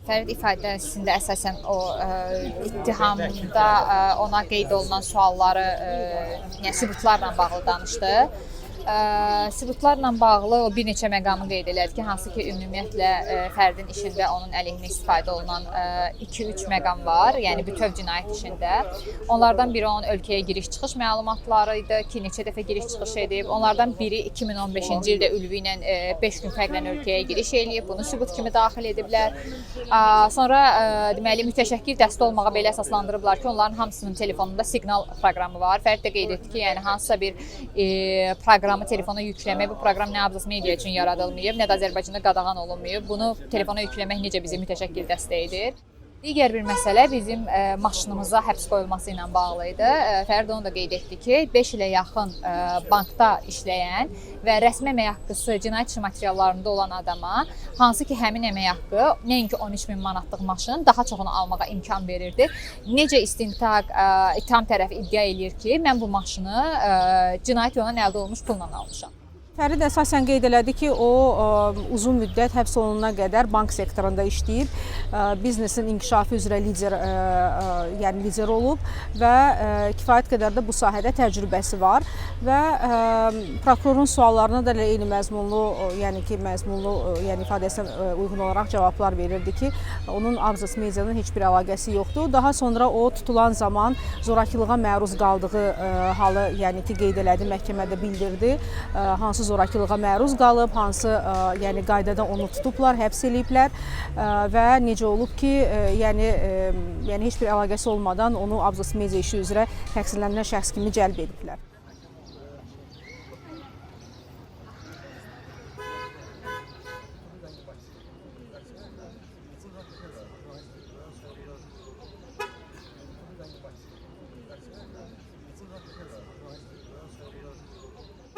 Fərid ifadəsində əsasən o ittihamda ona qeyd olunan sualları, yəni sübutlarla bağlı danışdı. Sübutlarla bağlı o bir neçə məqamı qeyd elədi ki, hansı ki, ümumiyyətlə Fəridin işində onun əleyhinə istifadə olunan 2-3 məqam var, yəni bütöv cinayət işində. Onlardan biri onun ölkəyə giriş-çıxış məlumatları idi ki, neçə dəfə giriş-çıxış edib. Onlardan biri 2015-ci ildə Ülvi ilə 5 gün fərqlə ölkəyə giriş eləyib. Bunu sübut kimi daxil ediblər. Sonra deməli mütəşəkkil dəstə olmağa belə əsaslandırıblar ki, onların hamısının telefonunda siqnal proqramı var. Fərid də qeyd etdi ki, yəni hansısa bir proqramı telefona yükləmək, bu proqram nə abzas media üçün yaradılmayıb, nə də Azərbaycanda qadağan olunmayıb. Bunu telefona yükləmək necə bizi mütəşəkkil dəstə edir. Digər bir məsələ bizim maşınımıza həbs qoyulması ilə bağlı idi. Fərid onu da qeyd etdi ki, 5 ilə yaxın bankda işləyən və rəsmi əmək haqqısı cinayət işi materiallarında olan adama, hansı ki, həmin əmək haqqı nəinki 13.000 manatlıq maşın, daha çoxunu almağa imkan verirdi. Necə istintaq ittiham tərəfi iddia eləyir ki, mən bu maşını cinayət yolundan əldə olunmuş pulla almışam. Fərid əsasən qeyd elədi ki, o uzun müddət həbs olunana qədər bank sektorunda işləyib, biznesin inkişafı üzrə lider olub və kifayət qədər də bu sahədə təcrübəsi var və prokurorun suallarına da eyni məzmunlu, yəni ifadəsinə uyğun olaraq cavablar verirdi ki, onun abzas medianın heç bir əlaqəsi yoxdur. Daha sonra o tutulan zaman zorakılığa məruz qaldığı halı, yəni ki, qeyd elədi, məhkəmədə bildirdi, hansı zorakılığa məruz qalıb, hansı qaydada onu tutublar, həbs eləyiblər və necə olub ki, yəni heç bir əlaqəsi olmadan onu abzas media işi üzrə təqsirlənən şəxs kimi cəlb ediblər.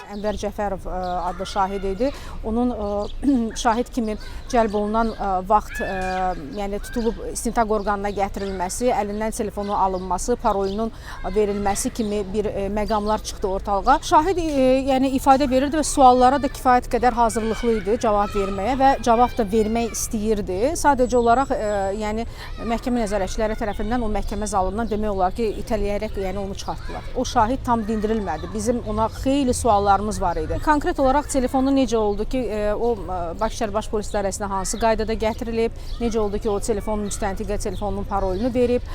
Ənvər Cəfərov adlı şahid idi. Onun şahid kimi cəlb olunan vaxt, yəni tutulub istintaq orqanına gətirilməsi, əlindən telefonu alınması, parolunun verilməsi kimi bir məqamlar çıxdı ortalığa. Şahid yəni ifadə verirdi və suallara da kifayət qədər hazırlıqlı idi cavab verməyə və cavab da vermək istəyirdi. Sadəcə olaraq yəni məhkəmə nəzarətçiləri tərəfindən o məhkəmə zalından demək olar ki, itələyərək yəni onu çıxartdılar. O şahid tam dindirilmədi. Bizim ona xeyli suallarımız var idi. Konkret olaraq telefonu necə oldu ki, o Bakı Baş Polis İdarəsinə hansı qaydada gətirilib, necə oldu ki, o telefonun müstəntiqə telefonunun parolunu verib,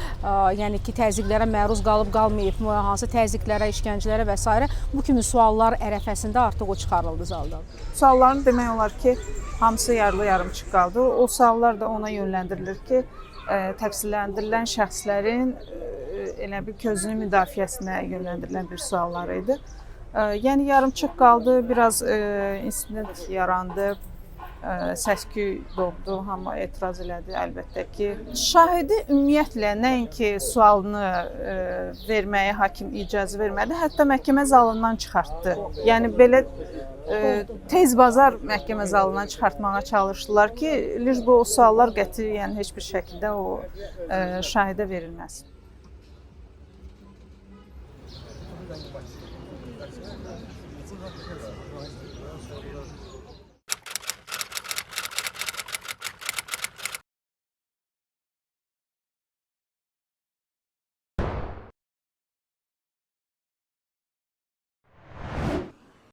yəni ki, təzyiqlərə məruz qalıb, qalmayıb, hansı təzyiqlərə, işgəncələrə və s. Bu kimi suallar ərəfəsində artıq o çıxarıldı zaldan. Sualların demək olar ki, hamısı yarımçıq qaldı. O suallar da ona yönləndirilir ki, təqsirləndirilən şəxslərin elə bir közünün müdafiəsinə yönləndirilən bir suallar idi. Yəni yarımçıq qaldı, biraz insident yarandı, səs-küy doğdu, hamı etiraz elədi əlbəttə ki. Şahidi ümumiyyətlə nəinki sualını verməyə hakim icazə vermədi, hətta məhkəmə zalından çıxartdı. Yəni belə tez bazar məhkəmə zalından çıxartmağa çalışdılar ki, bu o suallar qəti, yəni heç bir şəkildə o şahidə verilməsin.